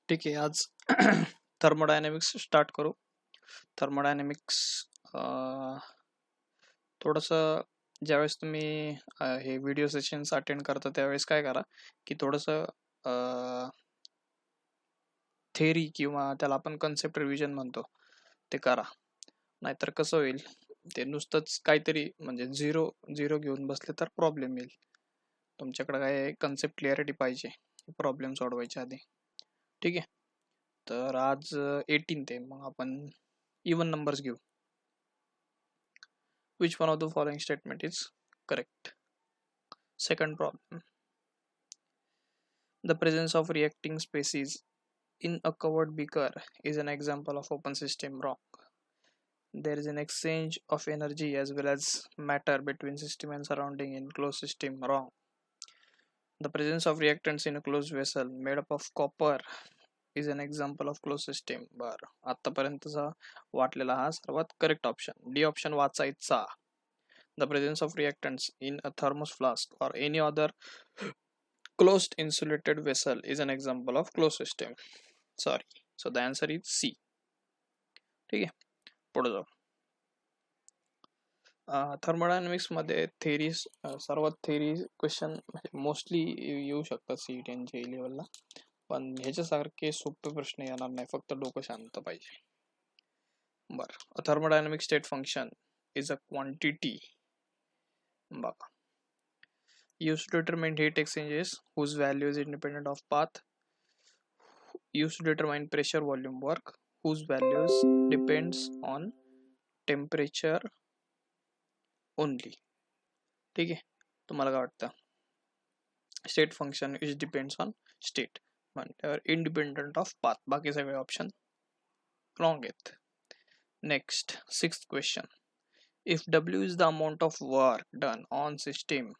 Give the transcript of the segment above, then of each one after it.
ठीक आहे. आज थर्मोडायनेमिक्स स्टार्ट करू. थर्मोडायनेमिक्स थोडंसं ज्यावेळेस तुम्ही हे व्हिडिओ सेशन्स अटेंड करता त्यावेळेस काय करा की थोडंसं थेरी किंवा त्याला आपण कन्सेप्ट रिव्हिजन म्हणतो ते करा. नाहीतर कसं होईल, ते नुसतंच काहीतरी म्हणजे झिरो झिरो घेऊन बसले तर प्रॉब्लेम येईल. तुमच्याकडे काय कन्सेप्ट क्लिअरिटी पाहिजे प्रॉब्लेम सोडवायच्या आधी. ठीक आहे. तर आज 18 आहे, मग आपण इवन नंबर्स घेऊ. Which one of the following statement is correct? Second problem. The presence of reacting species in a covered beaker is an example of open system. Wrong. There is an exchange of energy as well as matter between system and surrounding in closed system. Wrong. The presence of reactants in a closed vessel made up of copper is an example of closed system. बरं, आतापर्यंतचा वाटलेला हा सर्वात correct option. D option वाचायचा. The presence of reactants in a thermos flask or any other closed insulated vessel is an example of closed system. Sorry. So the answer is C. ठीक आहे. पुढे जाऊ. Thermodynamics मध्ये theory सर्वात theory question mostly येऊ शकतात CET आणि JEE लेवलला, पण ह्याच्यासारखे सोपे प्रश्न येणार नाही, फक्त डोकं शांत पाहिजे. बरं, thermodynamic state function is a quantity. बघा, used to determine heat exchanges whose value is independent of path, used to determine pressure volume work whose values depends on temperature only. ठीक आहे. तुम्हाला काय वाटतं? State function is depends on state म्हणल्यावर independent of path, बाकी सगळे option wrong आहेत. Next 6th question. If W is the amount of work done on system,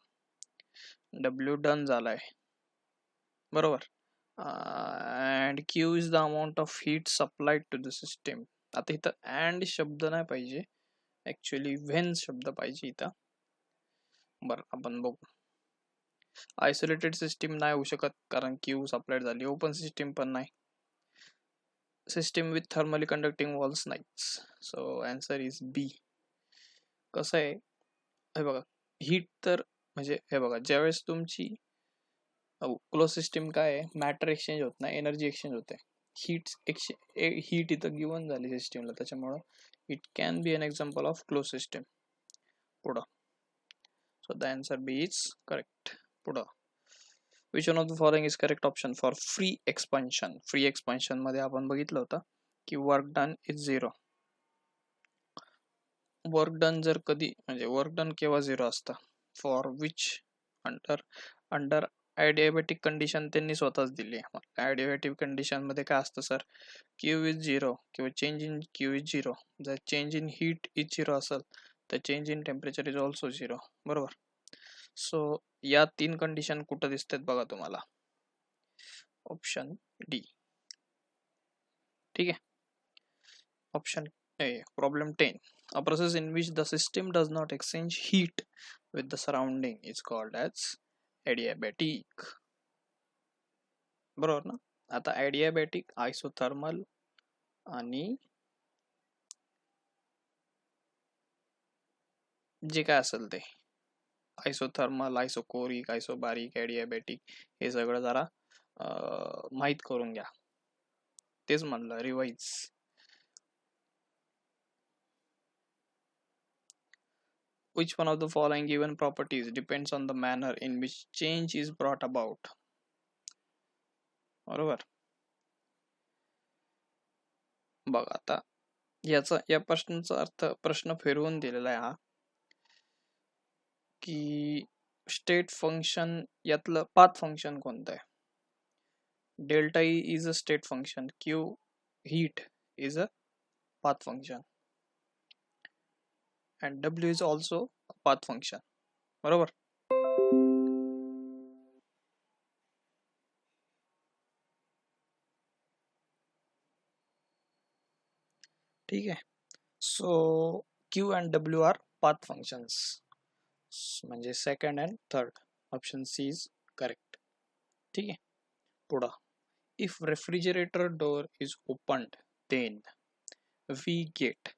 W done झालाय बरोबर, and Q is the amount of heat supplied to the system. आता इथं and शब्द नाही पाहिजे, ऍक्च्युअली when शब्द पाहिजे इथं. बरं, आपण बघू. आयसोलेटेड सिस्टीम नाही होऊ शकत कारण Q सप्लाइड झाली. ओपन सिस्टीम पण नाही. System with thermally conducting walls नाहीच. सो आन्सर इज बी. कसं आहे हे बघा, हीट तर म्हणजे हे बघा, ज्यावेळेस तुमची क्लोज सिस्टीम काय आहे, मॅटर एक्सचेंज होत नाही, एनर्जी एक्सचेंज होते. हीट इथं गिवन झाली सिस्टीमला, त्याच्यामुळं it can be an example of close system. पुढं, so the answer B is correct. पुढं, which one of the following is correct option for free expansion. Free expansion मध्ये आपण बघितलं होतं की work done is 0. Work done जर कधी म्हणजे वर्क डन केव्हा 0 असतं, for which under under adiabatic condition त्यांनी स्वतःच दिली आहे. ॲडियाबॅटिक कंडिशन मध्ये काय असतं सर, क्यू इज 0 किंवा चेंज इन क्यू इज 0. जर चेंज इन हीट इज 0 असेल तर change in temperature is also 0. बरोबर. सो या 3 कंडिशन कुठं दिसतात बघा तुम्हाला, ऑप्शन डी. ठीक आहे. Option A. Problem 10. A process in which the system does not exchange heat with the surrounding is called as adiabatic. बरोबर ना. आता adiabatic, isothermal आणि जे काय असेल ते आयसोथर्मल, आयसोकोरिक, आयसोबारिक, adiabatic हे सगळं जरा माहित करून घ्या. तेच म्हणलं, revise. Which one of the following given properties depends on the manner in which change is brought about? बरोबर. बघ आता याचा या प्रश्नाचा अर्थ प्रश्न फिरवून दिलेला आहे हा, की स्टेट फंक्शन यातलं पाथ फंक्शन कोणतं आहे. Delta E is a state function, Q heat is a path function, and W is also a path function. बरोबर. ठीक आहे. So Q and W are path functions. म्हणजे second and third option C is correct. ठीक आहे. पुढं, if refrigerator door is opened then we get.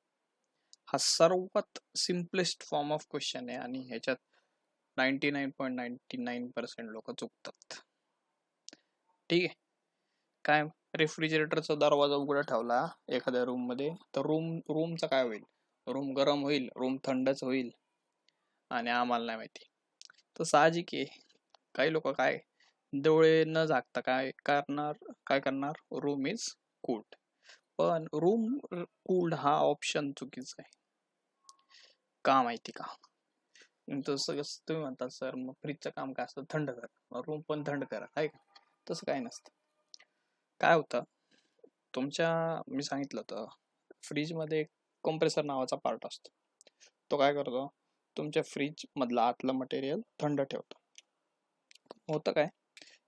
हा सर्वात simplest form of question आहे आणि ह्याच्यात 99.99% लोक चुकतात. ठीक आहे. काय रेफ्रिजरेटरचा दरवाजा उघडा ठेवला एखाद्या रूम मध्ये तर रूमचं काय होईल? रूम गरम होईल, रूम थंडच होईल आणि आम्हाला नाही माहिती. तर साहजिक आहे काही लोक काय डोळे न झाकता काय करणार रूम इज कूल्ड. पण रूम कूल्ड हा ऑप्शन चुकीचा आहे. का माहिती का? तसं तुम्ही म्हणतात सर मग फ्रीजचं काम काय असतं? थंड करा, रूम पण थंड करा, आहे का? तसं काय नसतं. काय होतं मी सांगितलं होतं फ्रीजमध्ये एक कॉम्प्रेसर नावाचा पार्ट असतो. तो काय करतो? तुमच्या फ्रीज मधलं आतलं मटेरियल थंड ठेवतो. होतं काय,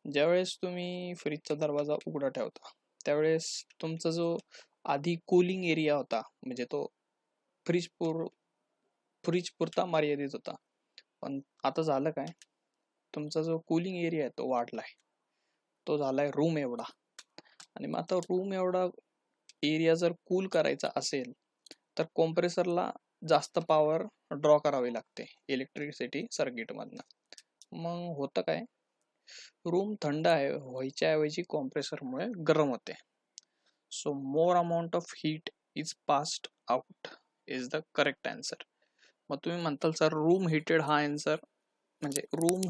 ज्यावेळेस तुम्ही फ्रीजचा दरवाजा उघडा ठेवता त्यावेळेस तुमचा जो आधी कूलिंग एरिया होता म्हणजे तो फ्रीज पुरता मर्यादित होता. पण आता झालं काय, तुमचा जो कूलिंग एरिया आहे तो वाढलाय, तो झालाय रूम एवढा. आणि मग आता रूम एवढा एरिया जर कूल करायचा असेल तर कॉम्प्रेसरला जास्त पॉवर ड्रॉ करावी लागते इलेक्ट्रिसिटी सर्किट मधनं. मग होतं काय, रूम थंड व्हायच्या ऐवजी कॉम्प्रेसरमुळे गरम होते. So more amount of heat is passed out is the correct answer. मग तुम्ही म्हणताल सर रूम हिटेड हा आन्सर म्हणजे रूम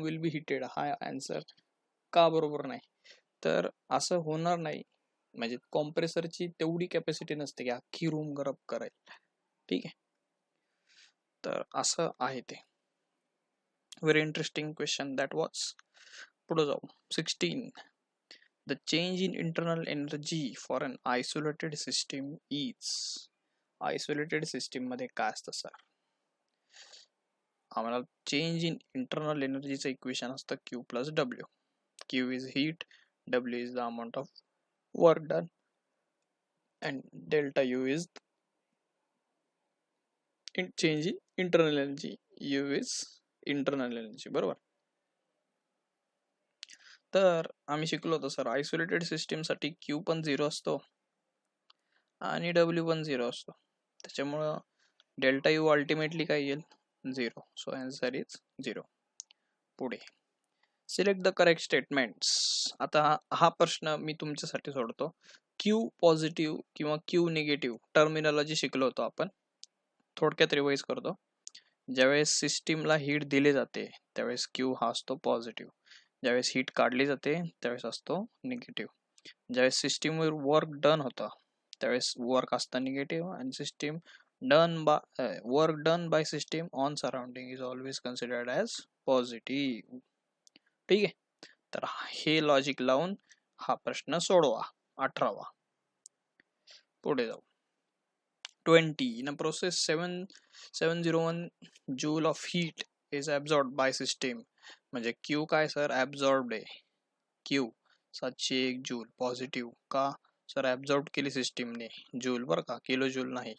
विल बी हिटेड हा आन्सर का बरोबर नाही? तर असं होणार नाही, म्हणजे कॉम्प्रेसरची तेवढी कॅपॅसिटी नसते की अख्खी रूम गरम करायला. ठीक आहे, तर असं आहे ते. Very interesting question that was. पुढे जाऊ. 16. The change in internal energy for an isolated system is. Isolated system मध्ये काय असतं सर? आम्हाला चेंज इन इंटरनल एनर्जीचं इक्वेशन असतं Q plus W. Q is heat, W is the amount of work done, and delta U is change in internal energy. U is internal energy. बरोबर. तर आम्ही शिकलो होतो सर आयसोलेटेड सिस्टीम साठी Q पण 0 असतो आणि W पण 0 असतो. त्याच्यामुळं डेल्टा यू अल्टिमेटली काय येईल? 0. So answer is 0. पुढे सिलेक्ट द करेक्ट स्टेटमेंट्स. आता हा प्रश्न मी तुमच्यासाठी सोडतो. Q पॉझिटिव्ह किंवा Q निगेटिव्ह टर्मिनॉलॉजी शिकलो होतो आपण. थोडक्यात रिवाइज करतो. ज्यावेळेस सिस्टीमला हीट दिली जाते त्यावेळेस Q हा असतो पॉझिटिव्ह. ज्यावेळेस हीट काढली जाते त्यावेळेस असतो निगेटिव्ह. ज्यावेळेस सिस्टीमवर वर्क डन होतं त्यावेळेस वर्क असतं निगेटिव्ह. आणि system work done by system on surrounding is always considered as positive. ठीक आहे, तर हे लॉजिक लावून हा प्रश्न सोडवा. 18वा. पुढे जाऊ. 20. In a process 701 joule of heat is absorbed by system. म्हणजे Q काय सर? absorbed आहे. Q 701 जूल पॉझिटिव्ह का सर? ऍब्झॉर्ब केली सिस्टीमने जूल बरं का, किलो जूल नाही.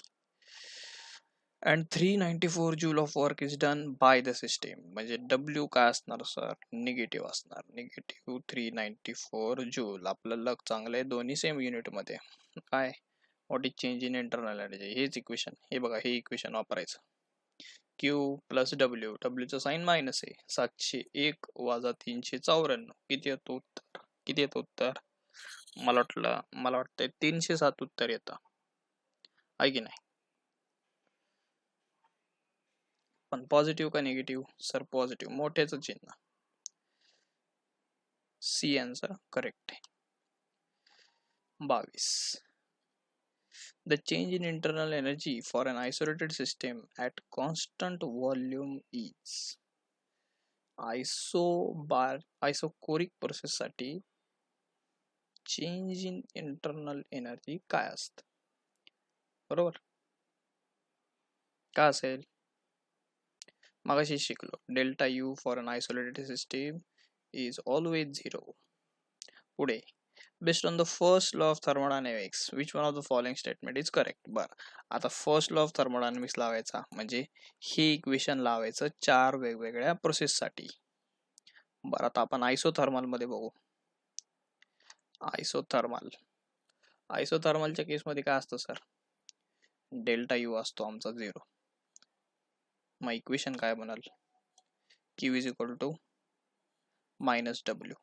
And 394 joule of work is done by the system. म्हणजे W काय असणार सर? निगेटिव्ह असणार. Negative 394 joule. आपलं लक चांगलं आहे, दोन्ही सेम युनिट मध्ये. काय what is change in internal energy? हेच इक्वेशन, हे बघा, हे इक्वेशन वापरायचं. Q प्लस W चं साईन मायनस आहे. 701 वजा 394 किती येतो उत्तर? किती येतं उत्तर? मला वाटतंय 307 उत्तर येतं, आहे की नाही? पण पॉझिटिव्ह का निगेटिव्ह? सर पॉझिटिव्ह, मोठ्याच चिन्ह. सी आन्सर करेक्ट आहे. 22. The change in internal energy for an isolated system at constant volume is. Isochoric process साठी चेंज इन इंटरनल एनर्जी काय असत? बरोबर, काय असेल? मगाशी शिकलो delta U for an isolated system is always 0. पुढे based on the first law of thermodynamics which one of the following statement is correct. बरं, आता फर्स्ट लॉ ऑफ थर्मोडायनेमिक्स लावायचा म्हणजे हे इक्वेशन लावायचं 4 वेगवेगळ्या प्रोसेस साठी. बरं, आता आपण आयसोथर्मल मध्ये बघू. आयसोथर्मलच्या केसमध्ये काय असतं सर, डेल्टा यू असतो आमचा 0. मग इक्वेशन काय बनाल, Q is equal to -W.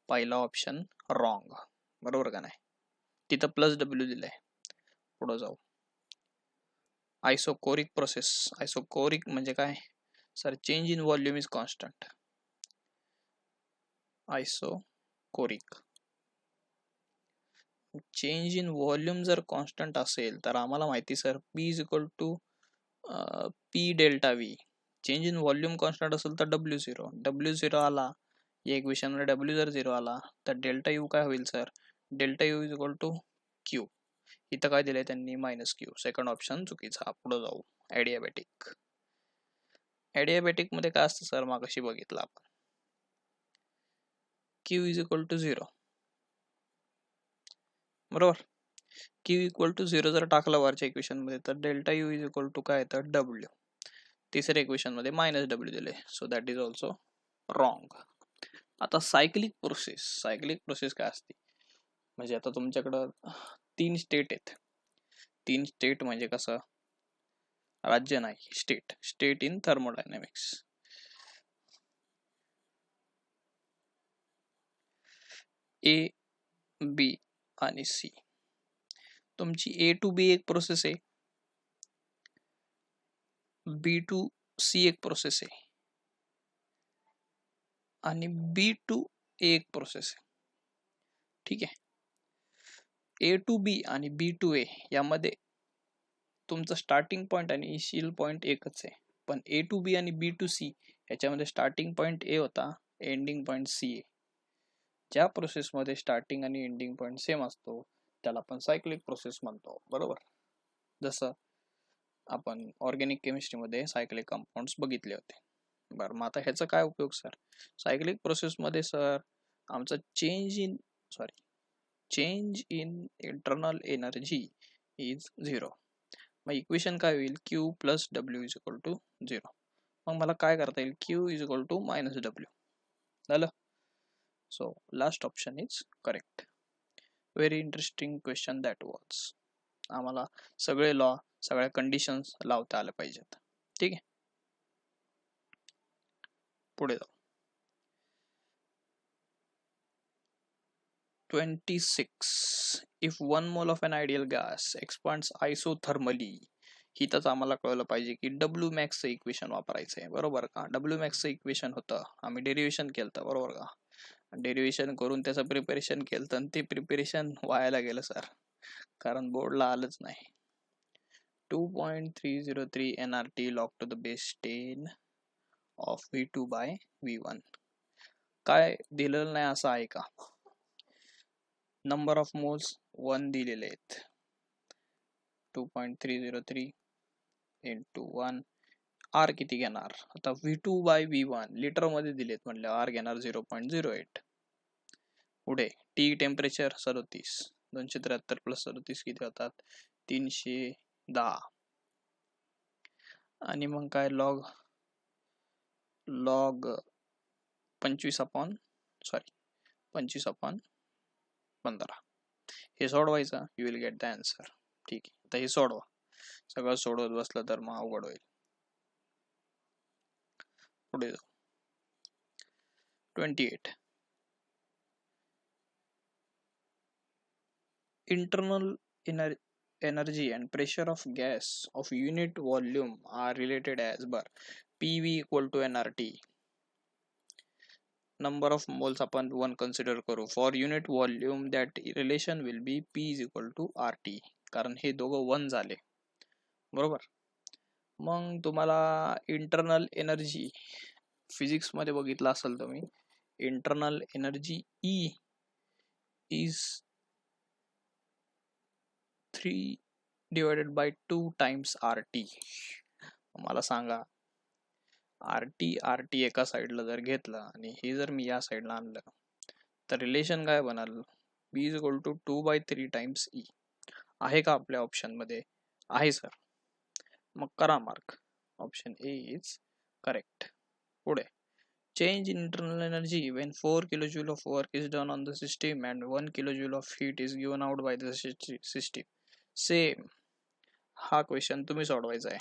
पहिला ऑप्शन रॉंग, बरोबर का नाही, तिथं +W दिलंय. पुढे जाऊ, आयसोकोरिक प्रोसेस. आयसोकोरिक म्हणजे काय sir, change in volume is constant. Isochoric change in volume जर कॉन्स्टंट असेल तर आम्हाला माहिती sir P is equal to P delta V. Change in volume constant असेल तर W0 आला या इक्वेशन मध्ये, W जर 0 आला तर डेल्टा U काय होईल sir, delta U is equal to Q. इथं काय दिलंय त्यांनी -Q. सेकंड ऑप्शन चुकीचा. पुढे जाऊ, ॲडियाबॅटिक. ॲडियाबॅटिक मध्ये काय असतं सर, मागाशी बघितलं आपण, Q इज इक्वल टू 0, बरोबर. Q इक्वल टू 0 जर टाकलं वरच्या इक्वेशन मध्ये तर delta U is equal to काय तर W. तिसऱ्या इक्वेशन मध्ये -W दिले, so that is also wrong. आता सायक्लिक प्रोसेस काय असते, म्हणजे आता तुमच्याकडं 3 स्टेट आहेत. 3 स्टेट म्हणजे कसं, राज्य नाही, state in thermodynamics. A, B आणि C. तुमची A to B एक प्रोसेस आहे, B to C एक प्रोसेस आहे आणि B to A एक प्रोसेस आहे. ठीक आहे, A to B आणि B to A यामध्ये तुमचं स्टार्टिंग पॉइंट आणि इनिशियल पॉइंट एकच आहे. पण A to B आणि B to C याच्यामध्ये स्टार्टिंग पॉइंट A होता, एंडिंग पॉइंट C आहे. ज्या प्रोसेसमध्ये स्टार्टिंग आणि एंडिंग पॉइंट सेम असतो त्याला आपण सायक्लिक प्रोसेस म्हणतो, बरोबर. जसं आपण ऑर्गॅनिक केमिस्ट्रीमध्ये सायक्लिक कंपाऊंड्स बघितले होते. बरं, मग आता ह्याचा काय उपयोग सर, सायक्लिक प्रोसेसमध्ये सर आमचं change in internal energy is 0. मग इक्वेशन काय होईल, Q plus W is equal to 0. मग मला काय करता येईल, Q is equal to -W झालं. So last option is correct. Very interesting question that was. आम्हाला सगळे लॉ, सगळ्या कंडिशन्स लावता आल्या पाहिजेत. ठीक आहे, पुढे जाऊ. 26. If 1 mole of an ideal gas expands isothermally. हिथंच आम्हाला कळलं पाहिजे की W मॅक्सचं इक्वेशन वापरायचं आहे, बरोबर का. W मॅक्सचं इक्वेशन होतं, आम्ही डेरिव्हेशन केलं, बरोबर का. डेरिव्हेशन करून त्याचं प्रिपरेशन केलं आणि ते प्रिपरेशन वायाला गेलं सर, कारण बोर्डला आलंच नाही. 2.303 nRT log to the base 10 of V2 by V1. काय दिलेलं नाही असं आहे का, नंबर ऑफ मोल्स 1 दिलेले आहेत, 2.303 इंटू 1. आर किती घेणार, आता V2 बाय V1 लिटर मध्ये दिलेत म्हटलं, आर घेणार 0.08. पुढे टी टेम्परेचर 37, 273 प्लस 37 किती होतात, 310. आणि मग काय लॉग 25/15. हे सोडवायचं, you will get the answer. ठीक आहे, आता हे सोडवा, सगळं सोडवत बसलं तर मग अवघड होईल. पुढे जाऊ, 28. Internal energy and pressure of gas of unit volume are related as bar PV equal to nRT. Number of moles आपण 1 consider करू, for unit volume that relation will be P is equal to RT, कारण हे दोघं 1 झाले, बरोबर. मग तुम्हाला internal energy physics मध्ये बघितलं असेल तुम्ही, internal energy E is 3 divided by 2 times RT. मला सांगा, RT एका साईडला जर घेतलं आणि हे जर मी या साईडला आणलं तर रिलेशन काय बनाल, B is equal to 2/3 times E. आहे का आपल्या ऑप्शन मध्ये, आहे सर, मग करा mark, option A is correct. पुढे change in internal energy when 4 kilojoule of work is done on the system and 1 kilojoule of heat is given out by the system. Same हा question तुम्ही सोडवायचा आहे.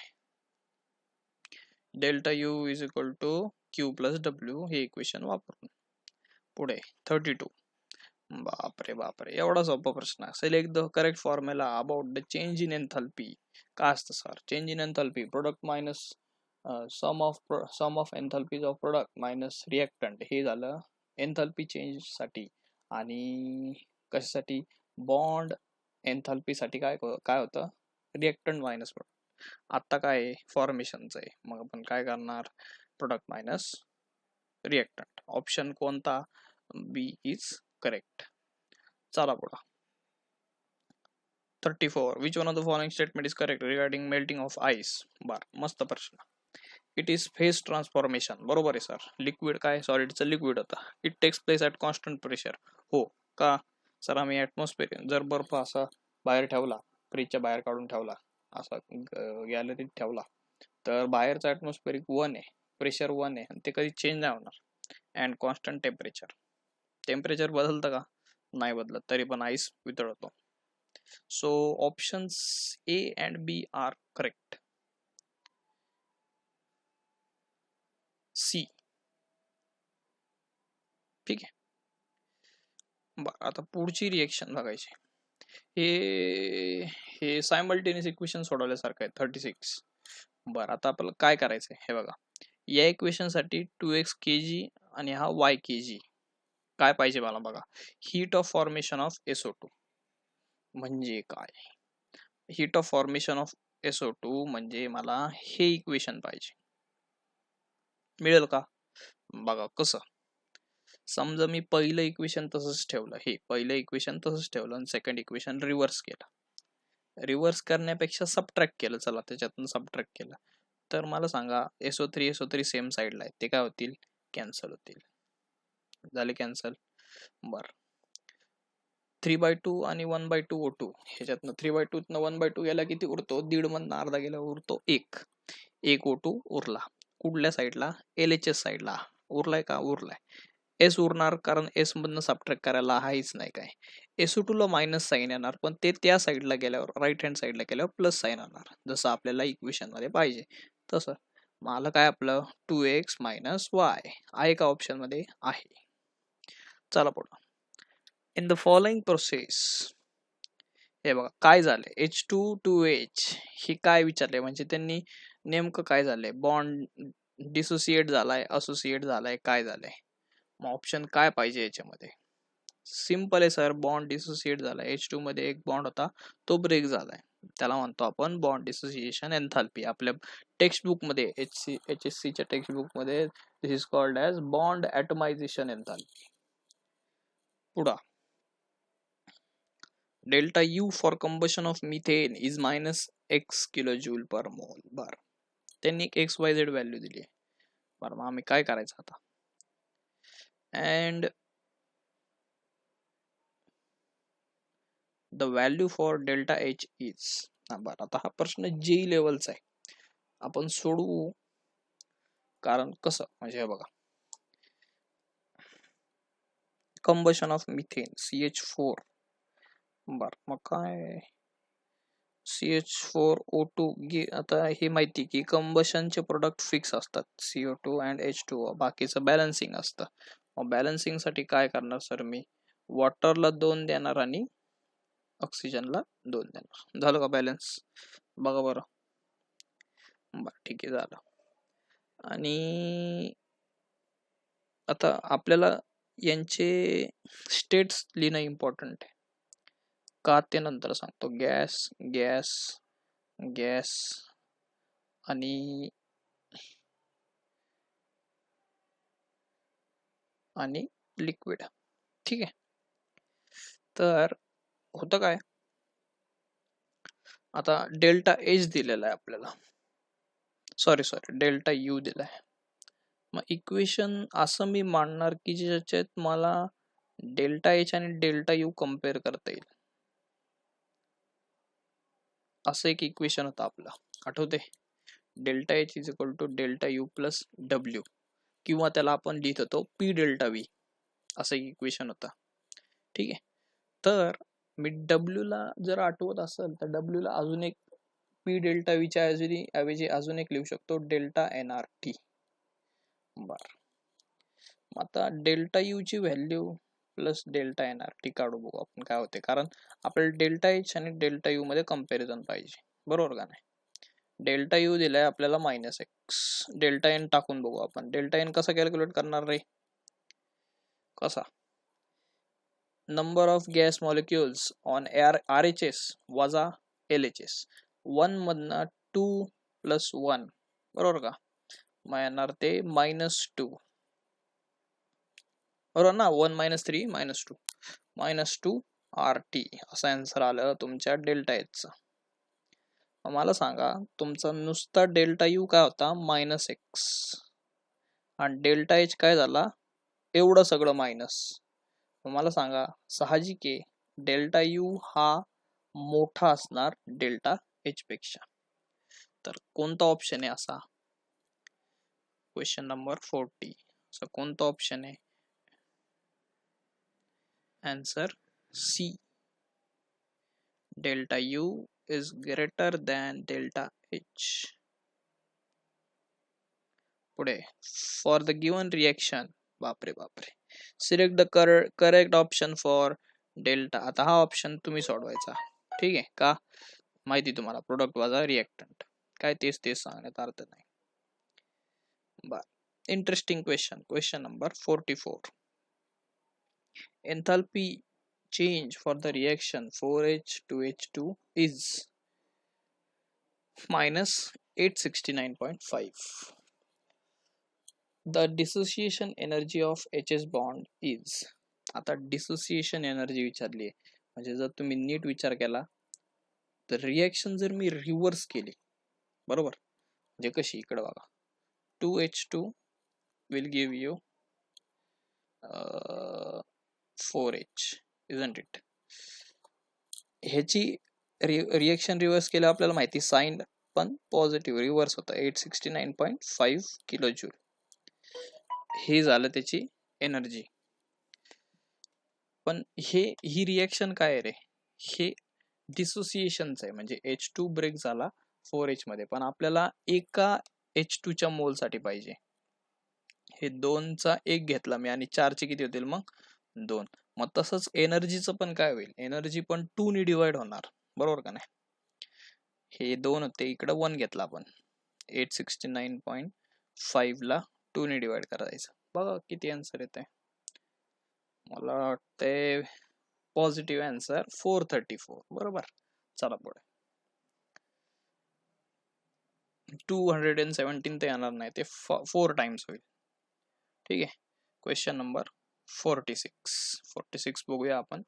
Delta U is equal to Q plus W हे equation वापरून. पुढे 32. बापरे बापरे, एवढा सोपा प्रश्न. Select the correct formula about the change in enthalpy. काय असतं सर? Change in enthalpy product minus sum of enthalpies of product minus reactant. हे झालं एन्थॅल्पी चेंज साठी. आणि कशासाठी? बॉन्ड एन्थॅल्पी साठी काय काय होतं? Reactant minus product. आता काय फॉर्मेशनचं आहे, मग आपण काय करणार? Product minus reactant. ऑप्शन कोणता? B is correct. चला पुढे 34. Which one of the following statement is correct regarding melting of ice? बर, मस्त प्रश्न. It is phase transformation. बरोबर आहे सर. लिक्विड काय? सॉलिडचं लिक्विड होता. It takes place at constant pressure. हो का सर? आम्ही ॲटमॉस्फिअर जर बर्फ असा बाहेर ठेवला, फ्रीजच्या बाहेर काढून ठेवला, असा गॅलरीत ठेवला, तर बाहेरचा ॲटमॉस्फेरिक 1 आहे, प्रेशर 1 आहे, आणि ते कधी चेंज नाही होणार. अँड कॉन्स्टंट टेम्परेचर बदलतं का? नाही बदलत, तरी पण आईस वितळतो. So options A and B are correct. C. ठीक आहे. बरं, आता पुढची रिएक्शन बघायची. हे सायमल्टेनियस इक्वेशन सोडवल्यासारखं आहे. 36. बरं, आता आपल्याला काय करायचंय हे बघा. या इक्वेशन साठी 2x kg आणि हा y kg. काय पाहिजे मला बघा? Heat of formation of SO2 म्हणजे काय? Heat of formation of SO2 म्हणजे मला हे इक्वेशन पाहिजे. मिळेल का? बघा कसं. समजा मी पहिलं इक्वेशन तसंच ठेवलं, हे पहिलं इक्वेशन तसंच ठेवलं आणि सेकंड इक्वेशन रिव्हर्स केलं. रिव्हर्स करण्यापेक्षा सबट्रॅक्ट केलं. चला त्याच्यातून सबट्रॅक्ट केलं, तर मला सांगा SO3 सेम साईडला आहे, ते काय होतील? कॅन्सल होतील. झाले कॅन्सल. बर, 3/2 आणि 1/2 O2. ह्याच्यातनं 3/2 1/2 गेला, किती उरतो? 1.5 मधनं अर्धा गेला, उरतो 1 O2 उरला. कुठल्या साईडला? LHS साईडला. उरलाय का? उरलाय. एस उरणार, कारण एस मधनं सबट्रॅक्ट करायला हाच नाही काय. SO2 ला मायनस साईन येणार, पण ते त्या साईडला गेल्यावर, राईट हँड साईडला गेल्यावर प्लस साईन येणार, जसं आपल्याला इक्वेशन मध्ये पाहिजे तसं. मला काय आपलं 2x - y आहे का ऑप्शन मध्ये? आहे. चला पुढं. इन द फॉलोइंग प्रोसेस, हे बघा काय झालंय. H2 हे काय विचारले, म्हणजे त्यांनी नेमकं काय झालंय? बॉन्ड डिसोसिएट झालाय, असोसिएट झालाय, काय झालंय? मग ऑप्शन काय पाहिजे याच्यामध्ये? सिंपल आहे सर. बॉन्ड डिसोसिएट झालाय. H2 मध्ये एक बॉन्ड होता, तो ब्रेक झालाय, त्याला म्हणतो आपण बॉन्ड डिसोसिएशन एन्थॅल्पी. आपल्या टेक्स्ट बुक मध्ये, HSC च्या टेक्स्ट बुक मध्ये this is called as bond atomization enthalpy. पुढा delta U for combustion of methane is -x kilojoule per mole. बर, त्यांनी एक XYZ व्हॅल्यू दिली. बरं, मग आम्ही काय करायचं आता? And the value for delta H is. बरं, आता हा प्रश्न J लेवलचा आहे, आपण सोडवू. कारण कसं, म्हणजे हे बघा, कंबशन ऑफ मिथेन CH4. बर, मग काय? CH4O2. आता हे माहिती की कंबशनचे प्रोडक्ट फिक्स असतात, CO2 अँड H2O. बाकीचं बॅलन्सिंग असतं. मग बॅलन्सिंग साठी काय करणार सर? मी वॉटरला 2 देणार आणि ऑक्सिजनला 2 देणार. झालं का बॅलन्स? बघा बरं. बरं, ठीक आहे, झालं. आणि आता आपल्याला यांचे स्टेट्स लिहिणं इम्पॉर्टंट आहे का, ते नंतर सांगतो. गॅस, गॅस, गॅस आणि लिक्विड. ठीक आहे. तर होतं काय, आता डेल्टा H दिलेला आहे आपल्याला, सॉरी डेल्टा U दिलाय. मग इक्वेशन असं मी मांडणार की ज्याच्यात मला डेल्टा H आणि डेल्टा U कम्पेअर करता येईल. असं एक इक्वेशन होतं आपलं, आठवते? Delta H is equal to delta U plus W. किंवा त्याला आपण लिहित होतो पी डेल्टा व्ही, असं इक्वेशन होतं. ठीक आहे. तर मी डब्ल्यू ला जर आठवत असेल तर डब्ल्यू ला अजून एक पी डेल्टा व्हीच्या ऐवजी अजून एक लिहू शकतो डेल्टा एन आर टी. बर, आता डेल्टा यू ची value plus delta N R T काढू बघू आपण काय होते, कारण आपल्याला डेल्टा एच आणि डेल्टा यू मध्ये कंपॅरिझन पाहिजे, बरोबर का नाही. डेल्टा यू दिलाय आपल्याला -x, डेल्टा एन टाकून बघू आपण. डेल्टा एन कसा कॅल्क्युलेट करणार रे, कसा, number of gas molecules on RHS वजा LHS, 1 मधनं 2 + 1, बरोबर का, मग येणार ते -2, बरोबर ना. 1 - 3 - 2 RT असं आन्सर आलं तुमच्या डेल्टा एचचा. मला सांगा तुमचा नुसता डेल्टा यू काय होता -x, आणि डेल्टा एच काय झाला एवढं सगळं मायनस. मला सांगा साहजिक आहे डेल्टा यू हा मोठा असणार डेल्टा एच पेक्षा. तर कोणता ऑप्शन आहे असा, क्वेश्चन नंबर 40, असा कोणता ऑप्शन आहे, answer C, delta U is greater than delta H. पुढे, फॉर द गिवन रिएक्शन, बापरे बापरे, select the correct option for delta. आता हा ऑप्शन तुम्ही सोडवायचा, ठीक आहे का, माहिती तुम्हाला प्रोडक्ट वजा रिएक्टंट, काय तेच सांगण्यात अर्थ नाही. बर, interesting question number 44. Enthalpy change for the reaction 4H2H2 is -869.5. The dissociation energy of HS bond is. आता डिसोसिएशन एनर्जी विचारली आहे, म्हणजे जर तुम्ही नीट विचार केला तर रिएक्शन जर मी रिव्हर्स केली, बरोबर, म्हणजे कशी, इकडे बघा, 2H2 will give you 4H, isn't it. ह्याची रिएक्शन रिव्हर्स केलं आपल्याला माहिती, साइन पण पॉझिटिव्ह रिव्हर्स होता, 869.5 किलो जूल. हे झालं त्याची एनर्जी. पण ही रिएक्शन काय आहे रे, हे डिसोसिएशनच आहे, म्हणजे H2 ब्रेक झाला 4H मध्ये, पण आपल्याला एका H2 च्या मोल साठी पाहिजे. हे 2 चा 1 घेतला मी आणि 4 चे किती होतील मग 2. मग तसंच एनर्जीचं पण काय होईल, एनर्जी पण 2 ने डिवाइड होणार, बरोबर का नाही. हे 2 होते, इकडे 1 घेतला आपण, 869.5 ला 2 ने डिवाइड करायचं, बघा किती आन्सर येते. मला वाटतंय पॉझिटिव्ह आन्सर 434, बरोबर. चला पुढे, 217 ते येणार नाही, ते 4 टाइम्स होईल, ठीक आहे. क्वेश्चन नंबर 46 बघूया आपण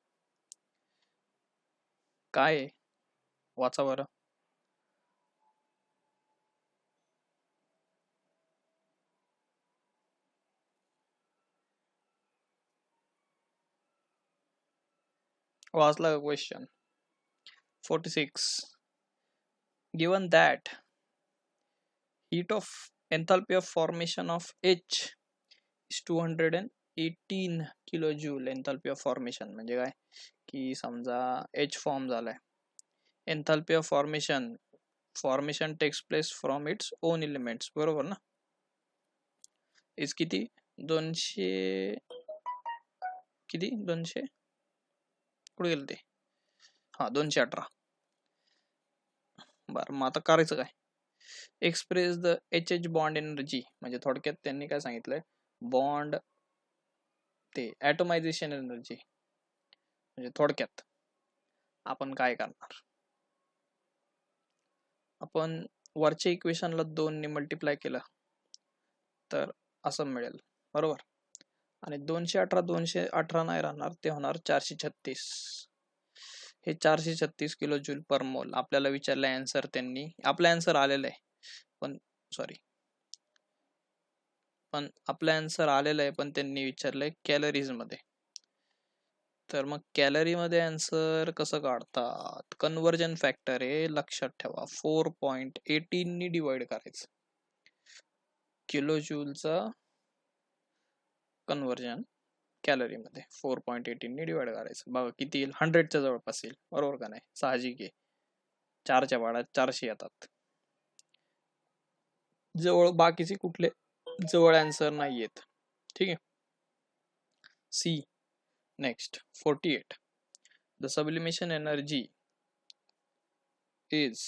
काय, वाचा बरं. वाचला का question 46. given that heat of enthalpy of formation of H is 218 kilojoule. Enthalpy of formation म्हणजे काय की समजा H फॉर्म झालाय, enthalpy of formation takes place from its own elements, बरोबर ना. इज किती 200 किती 200 कुठे गेलं ते, हा 218. बरं, मग आता करायचं काय, express the HH bond energy, म्हणजे थोडक्यात त्यांनी काय सांगितलंय, बॉन्ड ते ॲटोमायझेशन एनर्जी, म्हणजे थोडक्यात आपण काय करणार, आपण वरच्या इक्वेशनला 2 ने मल्टिप्लाय केलं तर असं मिळेल, बरोबर. आणि 218 नाही राहणार, ते होणार 436. हे 436 किलो जूल पर मोल आपल्याला विचारलं आन्सर, त्यांनी आपला आन्सर आलेला आहे, पण आपला आन्सर आलेला आहे, पण त्यांनी विचारलंय कॅलरीज मध्ये. तर मग कॅलरी मध्ये आन्सर कसं काढतात, कन्वर्जन फॅक्टर आहे, लक्षात ठेवा, 4.18 ने डिवाइड करायचं. किलो जूलचा कन्व्हर्जन कॅलरीमध्ये 4.18 ने डिवाइड करायचं. बघा किती येईल, 100च्या जवळपास येईल, बरोबर का नाही? साहजिक आहे, 4च्या भाड्यात 400 येतात जवळ. बाकीचे कुठले जवळ आन्सर नाही येत. ठीक आहे. See next 48. The sublimation energy is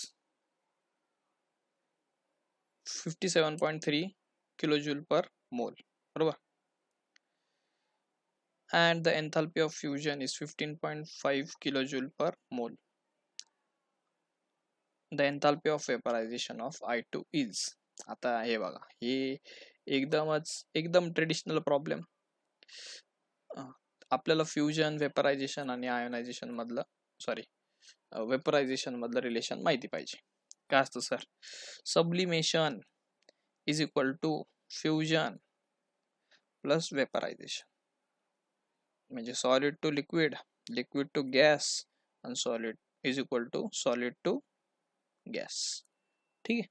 57.3 kilojoule per mole, बरोबर. And the enthalpy of fusion is 15.5 kilojoule per mole. The enthalpy of vaporization of I2 is. आता हे बघा, हे एकदम ट्रेडिशनल प्रॉब्लेम. आपल्याला फ्युजन, वेपरायझेशन आणि आयोनायझेशन मधलं वेपरायझेशन मधलं रिलेशन माहिती पाहिजे. काय असतं सर? Sublimation is equal to fusion plus vaporization. म्हणजे solid to liquid, liquid to gas आणि solid is equal to solid to gas. ठीक आहे.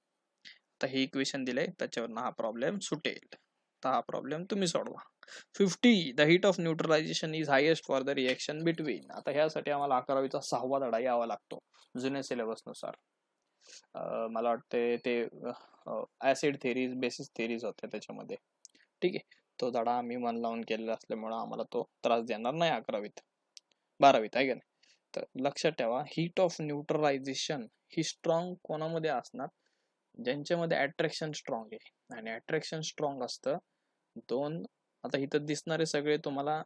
तर हे इक्वेशन दिलंय, त्याच्यावर हा प्रॉब्लेम सुटेल. तर हा प्रॉब्लेम तुम्ही सोडवा. 50. The heat of neutralisation is highest for the reaction between. आता ह्यासाठी आम्हाला 11वीचा 6वा धडा यावा लागतो जुन्या सिलेबस नुसार. मला वाटते ते ऍसिड थेरीज, बेसिस थेरीज होते त्याच्यामध्ये. ठीक आहे. तो धडा आम्ही मन लावून केलेला असल्यामुळे आम्हाला तो त्रास देणार नाही 11वीत, 12वीत आहे का नाही. तर लक्षात ठेवा, heat of neutralisation he strong कोणामध्ये असणार? ज्यांच्यामध्ये अट्रॅक्शन स्ट्रॉंग आहे. आणि अट्रॅक्शन स्ट्रॉंग असतं दोन. आता इथं दिसणारे सगळे तुम्हाला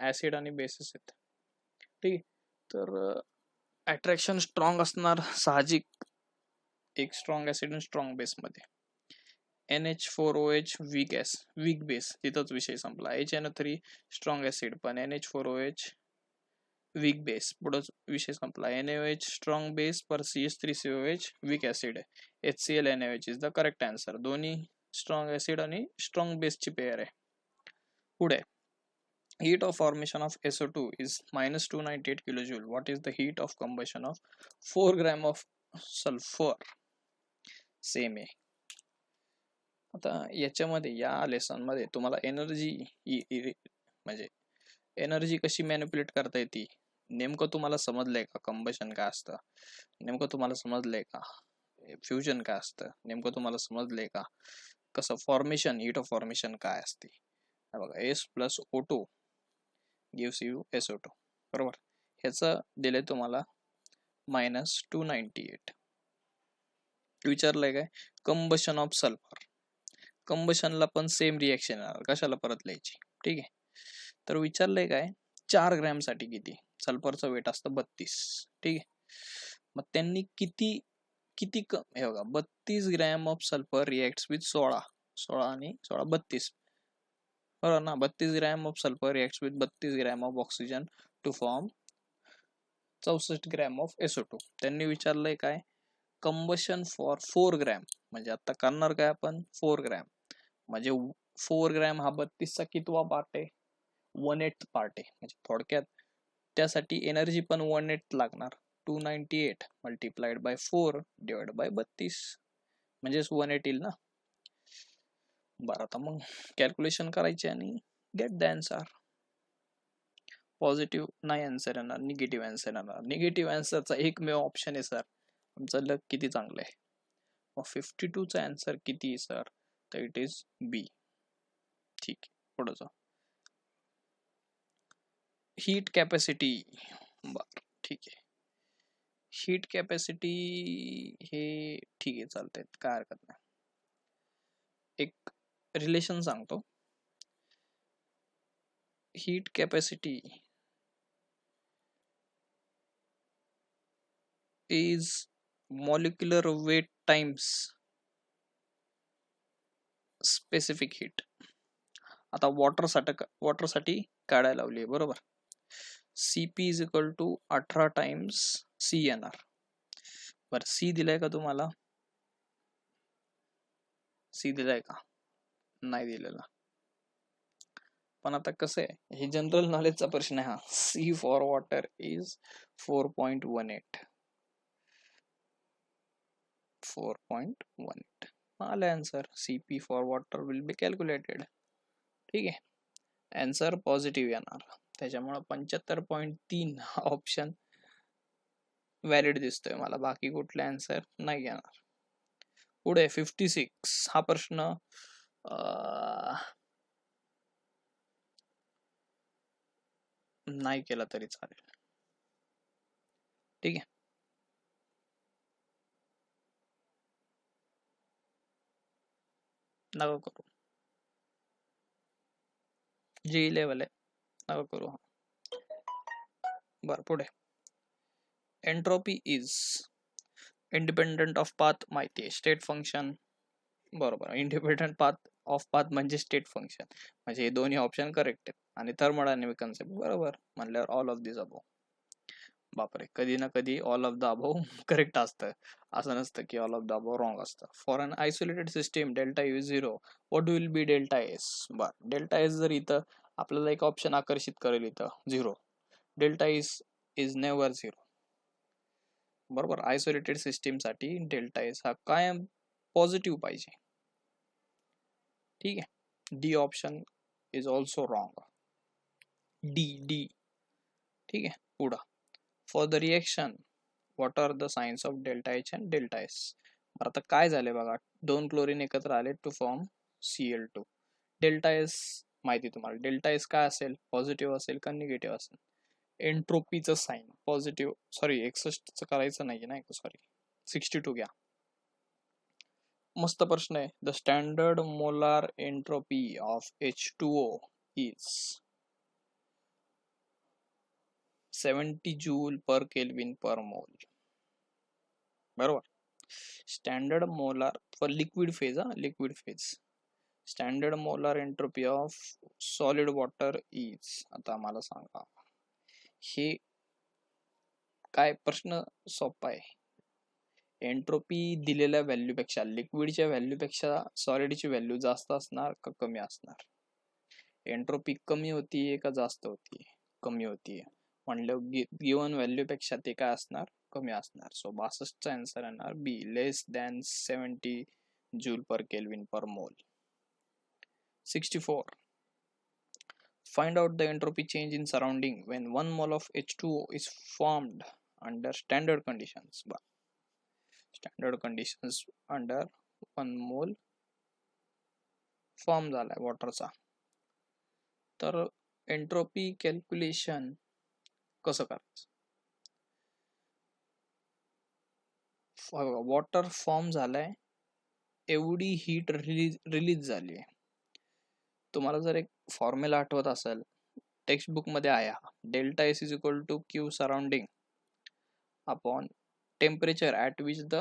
ऍसिड आणि बेसिस आहेत. ठीक. तर अट्रॅक्शन स्ट्रॉंग असणार साहजिक, एक स्ट्रॉंग ऍसिड आणि स्ट्रॉंग बेस मध्ये. NH4OH वीक बेस, तिथंच विषय संपला. HNO3 स्ट्रॉंग ऍसिड, पण NH4OH वीक बेस, पुढंच विषय संपला. NaOH स्ट्रॉंग बेस पर CH3COH वीक ऍसिड आहे. HCl NaOH is the correct answer. दोन्ही स्ट्रॉंग ऍसिड आणि स्ट्रॉंग बेसची पेअर आहे. पुढे, heat of formation of SO2 is -298 kilojoule. What is the heat of combustion of 4 gram of sulfur? Same आहे. आता याच्यामध्ये या लेसन मध्ये तुम्हाला एनर्जी म्हणजे एनर्जी कशी मॅनिप्युलेट करता येते नेमकं तुम्हाला समजलंय का? कंबशन काय असतं नेमकं तुम्हाला समजलंय का? फ्युजन काय असतं नेमकं तुम्हाला समजलंय का? कसं फॉर्मेशन, हीट ऑफ फॉर्मेशन काय असते? बघा, S + O2 gives you SO2, बरोबर. ह्याचं दिलंय तुम्हाला -298. विचारलंय काय? Combustion of sulphur. कंबशनला पण सेम रिएक्शन येणार, कशाला परत लिहायची. ठीक आहे. तर विचारलंय काय? 4 ग्रॅम साठी किती? सल्फरचं वेट असतं 32. ठीक आहे. मग त्यांनी किती हे बघा, 32 gram of sulphur reacts with 16 आणि 16 32, बरोबर ना. 32 gram of sulphur reacts with 32 gram of oxygen two form 64 gram of SO2. त्यांनी विचारलंय काय? Combustion for 4 gram. म्हणजे आता करणार काय आपण? 4 ग्रॅम म्हणजे 4 ग्रॅम हा 32चा कितवा पार्ट आहे? 1/8 पार्ट आहे. म्हणजे थोडक्यात त्यासाठी एनर्जी पण 1/8 लागणार. 298 मल्टिप्लाइड बाय 4 डिवाइड बाय 32 म्हणजेच 1/8 येईल ना. बरं, आता मग कॅल्क्युलेशन करायचे आणि गेट द आन्सर. पॉझिटिव्ह नाही आन्सर येणार, निगेटिव्ह आन्सर येणार. निगेटिव्ह आन्सरचा एकमेव ऑप्शन आहे सर. आमचं लक किती चांगलं आहे. मग 52चा आन्सर किती आहे सर? तर इट इज बी. ठीक आहे. पुढे जाऊ. Heat capacity. बर, ठीक आहे. हीट कॅपॅसिटी हे ठीक आहे, चालतंय, काय हरकत नाही. एक रिलेशन सांगतो. Heat capacity is molecular weight times specific heat. आता वॉटर साठी काढायला लावली, बरोबर. CP is equal to 18 times C येणार. बरं, C दिलाय का तुम्हाला? C दिलाय का? नाही दिलेला. पण आता कसं आहे, हे जनरल नॉलेजचा प्रश्न आहे हा. C for water is 4.18. 4.18 आला answer. CP for water will be calculated. ठीक आहे. आन्सर पॉझिटिव्ह येणार. त्याच्यामुळे 75.3 हा ऑप्शन व्हॅलिड दिसतोय मला. बाकी कुठले आन्सर नाही येणार. पुढे 56 हा प्रश्न नाही केला तरी चालेल. ठीक आहे. नका करू. जी लेवल आहे नका करू. बरं पुढे. Entropy is independent of path माहिती आहे. स्टेट फंक्शन बरोबर. इंडिपेंडंट पाथ ऑफ पाथ म्हणजे स्टेट फंक्शन. म्हणजे हे दोन्ही ऑप्शन करेक्ट आहेत. आणि थर्मोडायनेमिक कन्सेप्ट बरोबर म्हणल्यावर ऑल ऑफ दिस अबो. बापरे, कधी ना कधी all of the above correct असतं. असं नसतं की all of the above wrong असतं. For an isolated system delta U is 0 what will be delta S. बर डेल्टा एस जर इथं आपल्याला एक ऑप्शन आकर्षित करेल इथं 0. Delta is never 0. बरोबर. आयसोलेटेड सिस्टीम साठी डेल्टा एस हा कायम पॉझिटिव्ह पाहिजे. ठीक आहे. D option is also wrong. D. ठीक आहे. पुढं. For the reaction what are the signs of delta H and delta S. आता काय झाले बघा, 2 क्लोरीन एकत्र आले to form Cl2. Delta S माहिती तुम्हाला. डेल्टा एस काय असेल, पॉझिटिव्ह असेल का निगेटिव्ह असेल. एंट्रोपीचं साइन पॉझिटिव्ह, सॉरी 61चं करायचं नाही ना, सॉरी 62 घ्या. मस्त प्रश्न आहे. The standard molar entropy of H2O is 70 joule per kelvin per mole. बरोबर. Standard molar for liquid phase liquid phase. Standard molar entropy of solid water is. आता आम्हाला सांगा, हे काय प्रश्न सोपा आहे. एंट्रोपी दिलेल्या व्हॅल्यूपेक्षा, लिक्विडच्या व्हॅल्यूपेक्षा सॉलिडची व्हॅल्यू जास्त असणार का कमी असणार. एंट्रोपी कमी होतीये का जास्त होतीये. कमी होतीये म्हणलं गिवन व्हॅल्यूपेक्षा ते काय असणार, कमी असणार. सो 62चा आन्सर येणार बी, लेस than 70 joule per kelvin per मोल. 64. Find out the entropy change in surrounding when 1 mole of H2O is formed under standard conditions. Standard conditions under 1 mole form झालाय वॉटरचा. तर एंट्रोपी कॅल्क्युलेशन कसं करायचं. वॉटर फॉर्म झालाय, एवढी heat release झाली आहे. तुम्हाला जर एक फॉर्म्युला आठवत असेल, टेक्स्ट बुक मध्ये आहे. Delta S is equal to Q surrounding upon temperature at which the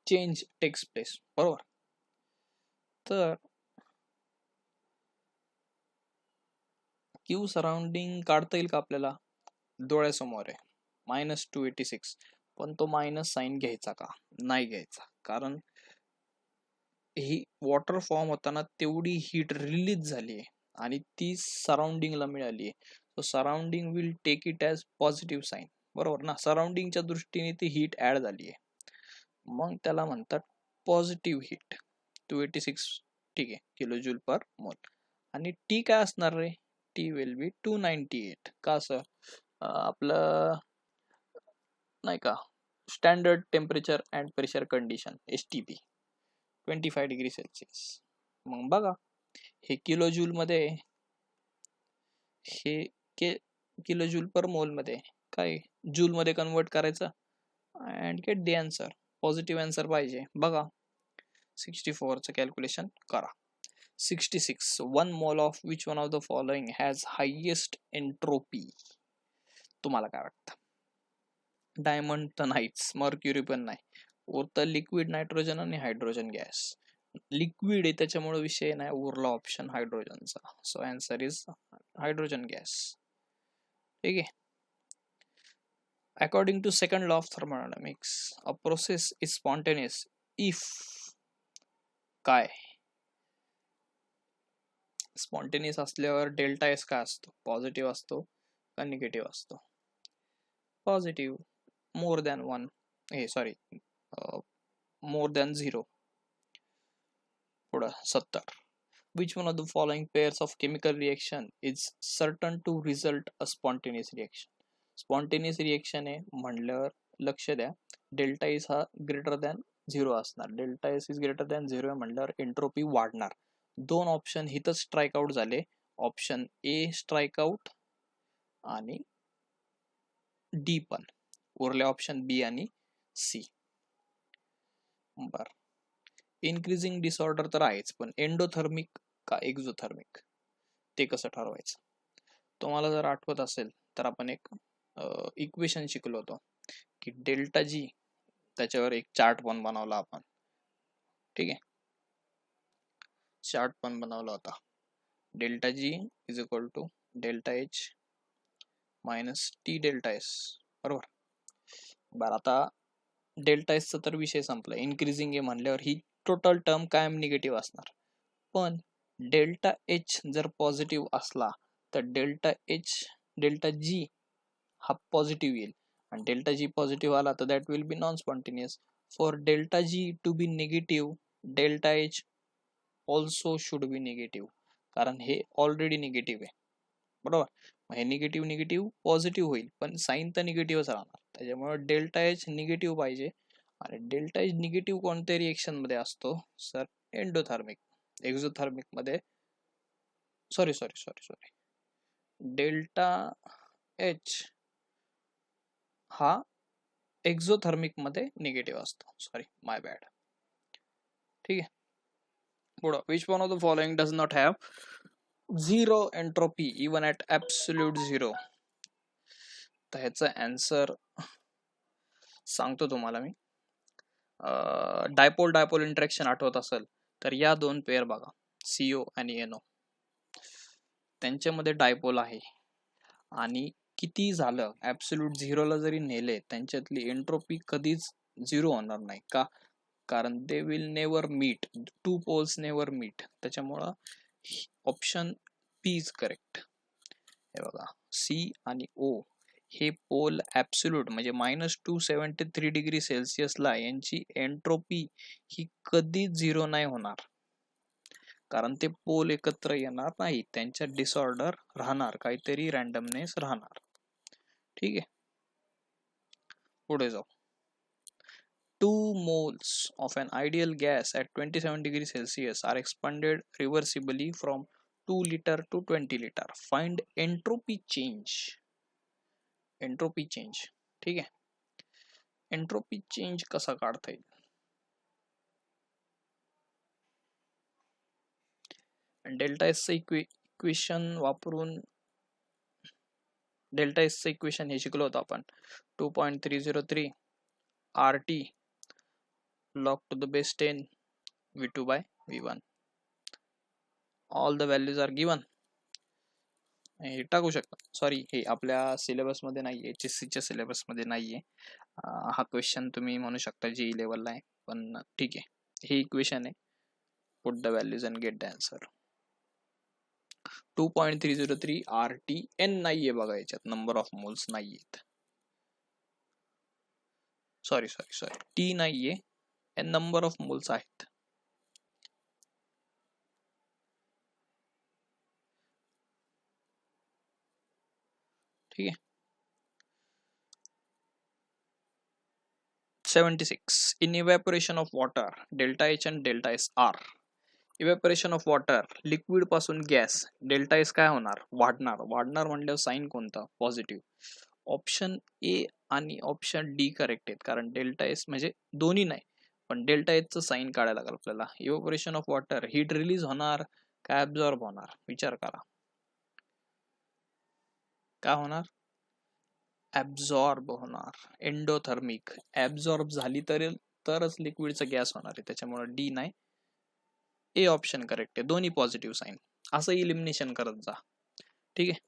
change takes place. बरोबर. तर क्यू सराउंडिंग काढता येईल का आपल्याला, डोळ्यासमोर आहे -286. पण तो मायनस साइन घ्यायचा का, नाही घ्यायचा. कारण ही वॉटर फॉर्म होताना तेवढी हीट रिलीज झाली आहे आणि ती सराउंडिंगला मिळाली आहे. So surrounding will take it as positive sign. बरोबर ना. सराउंडिंगच्या दृष्टीने ती हीट ऍड झाली आहे, मग त्याला म्हणतात पॉझिटिव्ह हीट. 286 ठीक आहे किलो जूल पर मोल. आणि टी काय असणार रे, टी विल बी 298. का सर, आपलं नाही का standard temperature and pressure condition STP 25 degree Celsius. मग बघा हे किलो जूल मध्ये, हे किलो जूल पर मोल मध्ये काय जूल मध्ये कन्वर्ट करायचं and get the answer. Positive answer पाहिजे. बघा 64चं कॅल्क्युलेशन करा. 66. 1 mole of which one of the following has highest entropy. तुम्हाला काय वाटतं. डायमंड तर नाहीच, मर्क्युरी पण नाही, उरतं लिक्विड नायट्रोजन आणि हायड्रोजन गॅस. लिक्विड आहे त्याच्यामुळे विषय नाही, उरला ऑप्शन हायड्रोजनचा. So answer is hydrogen gas. ठीक आहे. According to second law of thermodynamics, a process is spontaneous if काय. स्पॉन्टेनियस असल्यावर डेल्टा एस काय असतो, पॉझिटिव्ह असतो का निगेटिव्ह असतो. पॉझिटिव्ह. मोर दॅन 1, हे सॉरी मोर दॅन 0. पुढं 70. Which one of the following pairs of chemical reaction is certain to result a spontaneous reaction? Spontaneous reaction आहे म्हणल्यावर लक्ष द्या, डेल्टा एस हा ग्रेटर दॅन 0 असणार. Delta S is greater than 0 म्हणल्यावर entropy वाढणार. दोन ऑप्शन इथंच स्ट्राईक आउट झाले. ऑप्शन ए स्ट्राईक आउट आणि डी पण. उरले ऑप्शन बी आणि सी. बर, इन्क्रीजिंग डिसऑर्डर तर आहेच, पण एंडोथर्मिक का एक्झोथर्मिक ते कसं ठरवायचं? तुम्हाला जर आठवत असेल तर आपण एक इक्वेशन शिकलो होतो की डेल्टा जी, त्याच्यावर एक चार्ट पण बनवला आपण. ठीक आहे, चार्ट पण बनवला होता. Delta G is equal to delta H minus T delta S, बरोबर. बरं, आता डेल्टा एसचा तर विषय संपला. इन्क्रीजिंग आहे म्हणल्यावर ही टोटल टर्म कायम निगेटिव्ह असणार. पण डेल्टा एच जर पॉझिटिव्ह असला तर डेल्टा जी हा पॉझिटिव्ह येईल, आणि डेल्टा जी पॉझिटिव्ह आला तर that will be non spontaneous. For delta G to be negative, delta H also should be negative, कारण हे ऑलरेडी निगेटिव्ह आहे, बरोबर. मग हे निगेटिव्ह पॉझिटिव्ह होईल, पण साईन तर निगेटिव्हच राहणार. त्याच्यामुळे डेल्टा एच निगेटिव्ह पाहिजे. आणि डेल्टा एच निगेटिव्ह कोणत्या रिएक्शन मध्ये असतो सर? एंडोथर्मिक. एक्झोथर्मिक मध्ये सॉरी डेल्टा एच हा एक्झोथर्मिक मध्ये निगेटिव्ह असतो. सॉरी, माय बॅड. ठीक आहे, पुढं. Which one of the following does not have zero entropy even at absolute zero? तर ह्याचं आन्सर सांगतो तुम्हाला मी. डायपोल इंटरॅक्शन आठवत असेल तर या दोन पेअर बघा, CO आणि NO, त्यांच्यामध्ये डायपोल आहे. आणि किती झालं, ॲब्सोल्यूट झिरोला जरी नेले, त्यांच्यातली एंट्रोपी कधीच झिरो होणार नाही. का? कारण they will never meet, two poles never meet. त्याच्यामुळं ऑप्शन पी इज करेक्ट. हे बघा, सी आणि ओ हे पोल ॲब्सोल्यूट म्हणजे -273 डिग्री सेल्सिअसला यांची एंट्रोपी ही कधीच झिरो नाही होणार, कारण ते पोल एकत्र येणार नाही, त्यांच्यात डिसऑर्डर राहणार, काहीतरी रँडमनेस राहणार. ठीक आहे, पुढे जाऊ. 2 moles of an ideal gas at 27 degrees Celsius are expanded reversibly from 2 liter to 20 liter. Find entropy change. Entropy change. ठीक आहे, एंट्रोपी चेंज कसा काढता येईल? डेल्टा एसचं इक्वेशन वापरून, डेल्टा एसचं इक्वेशन हे शिकलो होतो आपण. 2.303 RT log to the base 10 V2 by V1. All the values are given. हे टाकू शकता. सॉरी, हे आपल्या सिलेबस मध्ये नाहीये, HSCच्या सिलेबस मध्ये नाहीये. हा क्वेश्चन तुम्ही म्हणू शकता JEE लेवलला आहे, पण ठीक आहे, हे इक्वेशन आहे. Put the values and get the answer. 2.303 RT. N नाहीये बघा याच्यात, नंबर ऑफ मोल्स नाहीयेत. सॉरी, T नाहीये, N नंबर ऑफ मोल्स आहेत. ठीक आहे. 76. In evaporation of water, delta H and delta S are. Evaporation of water, liquid पासून gas, delta S काय होणार? वाढणार. म्हणल्यावर साईन कोणता? पॉझिटिव्ह. ऑप्शन ए आणि ऑप्शन डी करेक्ट आहेत, कारण डेल्टा एस म्हणजे दोन्ही नाही, पण डेल्टा एसचं साईन काढायला लागेल आपल्याला. Evaporation of water, heat release होणार काय ऍब्झॉर्ब होणार? विचार करा, काय होणार? ऍब्झॉर्ब होणार. एंडोथर्मिक. ऍब्झॉर्ब झाली तरच लिक्विडचा गॅस होणार आहे, त्याच्यामुळे डी नाही, ए ऑप्शन करेक्ट आहे. दोन्ही पॉझिटिव्ह साईन. असं इलिमिनेशन करत जा. ठीक आहे,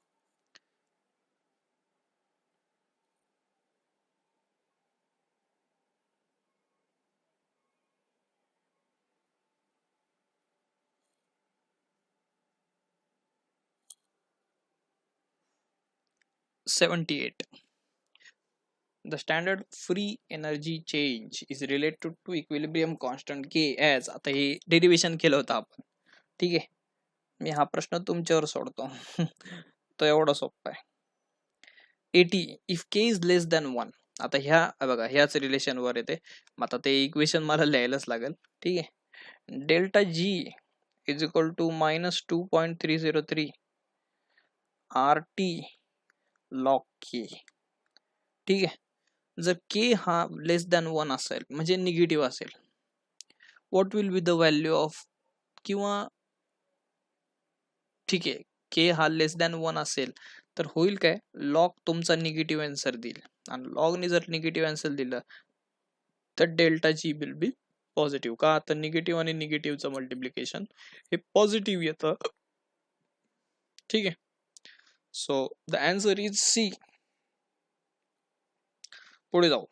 $78. The standard free energy change is related to equilibrium constant K as. आता हे डेरिवेशन केलं होतं आपण. ठीक आहे, मी हा प्रश्न तुमच्यावर सोडतो. तो एवढा सोपा आहे. 80 if k is less than 1. आता ह्या बघा ह्याच रिलेशन वर येते. मग आता ते इक्वेशन मला लिहायलाच लागेल. ठीक आहे. Delta G is equal to -2.303 RT log k. ठीक आहे. जर k हा लेस दॅन 1 असेल म्हणजे निगेटिव्ह असेल, what will be the value of, किंवा ठीक आहे के हा लेस दॅन 1 असेल तर होईल काय, लॉग तुमचा निगेटिव्ह आन्सर देईल, आणि लॉगने जर निगेटिव्ह आन्सर दिलं तर delta G will be positive. का, तर निगेटिव्ह आणि निगेटिव्हचं मल्टिप्लिकेशन हे पॉझिटिव्ह येतं. ठीक आहे. So the answer is C. पुढे जाऊ.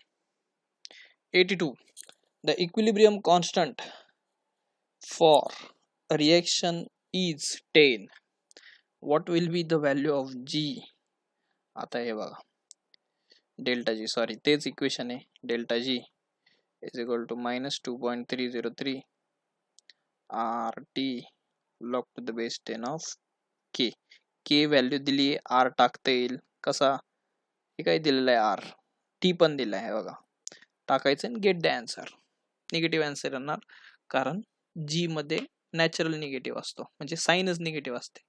82 the equilibrium constant for reaction is 10. What will be the value of G. आता हे बघा डेल्टा जी, सॉरी तेच इक्वेशन आहे. Delta G is equal to -2.303 RT log to the base 10 of k. k value दिली, r टाकता येईल. कसा, हे काय दिलेलं आहे r, t पण दिलं आहे बघा. टाकायचं आणि gate the answer. Negative answer येणार कारण g मध्ये नॅचरल निगेटिव्ह असतो, म्हणजे साईनच निगेटिव्ह असते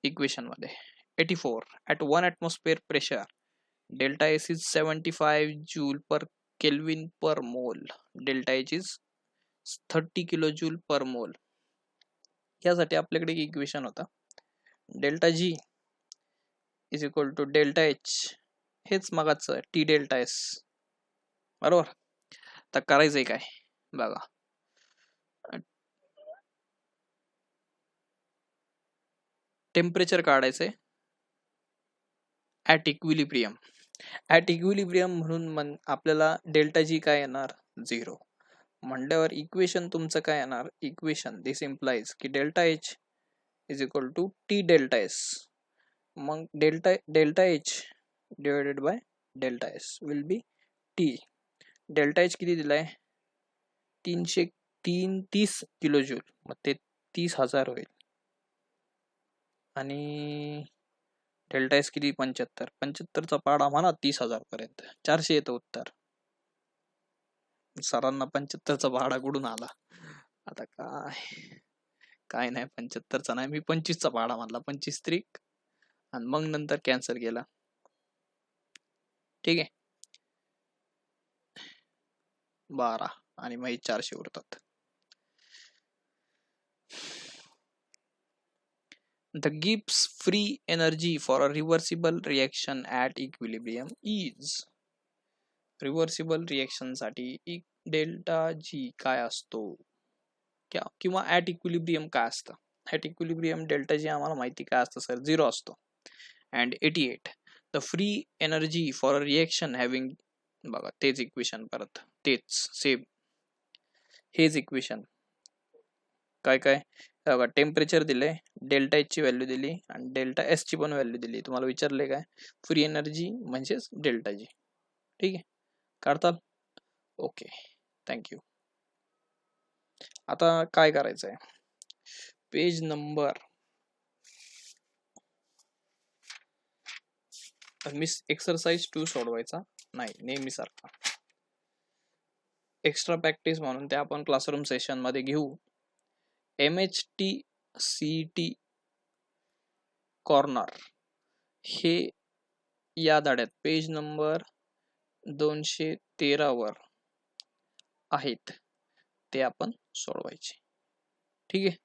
इक्वेशन मध्ये. 84 at 1 atmosphere pressure delta S is 75 joule per Kelvin per mole, delta H is 30 kilojoule per mole. यासाठी आपल्याकडे एक इक्वेशन होता, delta G is equal to delta H, हेच मगाचं टी डेल्टा एस. बरोबर. तर करायचंय काय बघा, टेम्परेचर काढायचंय ॲट इक्विलिब्रियम. ॲट इक्विलिब्रियम म्हणून आपल्याला डेल्टा जी काय येणार, 0 म्हणल्यावर इक्वेशन तुमचं काय येणार, इक्वेशन दिस इम्प्लाइज की delta H is equal to T delta S. मग delta H divided by delta S will be T. Delta H किती दिलाय, 330 किलो जूल, मग ते 30,000 होईल. आणि डेल्टा एस किती, 75चा पाडा म्हणा 30,000 पर्यंत, 400 येतं उत्तर. सरांना 75चा भाडा कुठून आला. आता काय नाही, 75चा नाही, मी 25चा भाडा म्हणला, 25 त्रिक आणि मग नंतर कॅन्सल केला. ठीक आहे. 12 आणि मग 400 उरतात. The Gibbs free energy for a reversible reaction at equilibrium is. Reversible reaction साठी डेल्टा जी काय असतो, किंवा ऍट इक्विलिब्रियम काय असतं. ऍट इक्विलिब्रियम डेल्टा जी आम्हाला माहिती काय असतं सर, 0 असतो. And 88 the free energy for a reaction having, बघा तेच इक्वेशन, परत तेच सेम हेच इक्वेशन. काय काय बघा, टेम्परेचर दिले, डेल्टा एच ची व्हॅल्यू दिली आणि डेल्टा एस ची पण व्हॅल्यू दिली. तुम्हाला विचारले काय, फ्री एनर्जी म्हणजेच डेल्टा जी. ठीक आहे, काढताल. Okay, thank you. आता काय करायचंय, पेज नंबर, मिस एक्सरसाइज 2 सोडवायचा नाही नेहमी सारखा, एक्स्ट्रा प्रॅक्टिस म्हणून ते आपण क्लासरूम सेशन मध्ये घेऊ. MHT CET कॉर्नर हे या धड्यात पेज नंबर 213 वर आहेत, ते आपण सोडवायचे. ठीक आहे.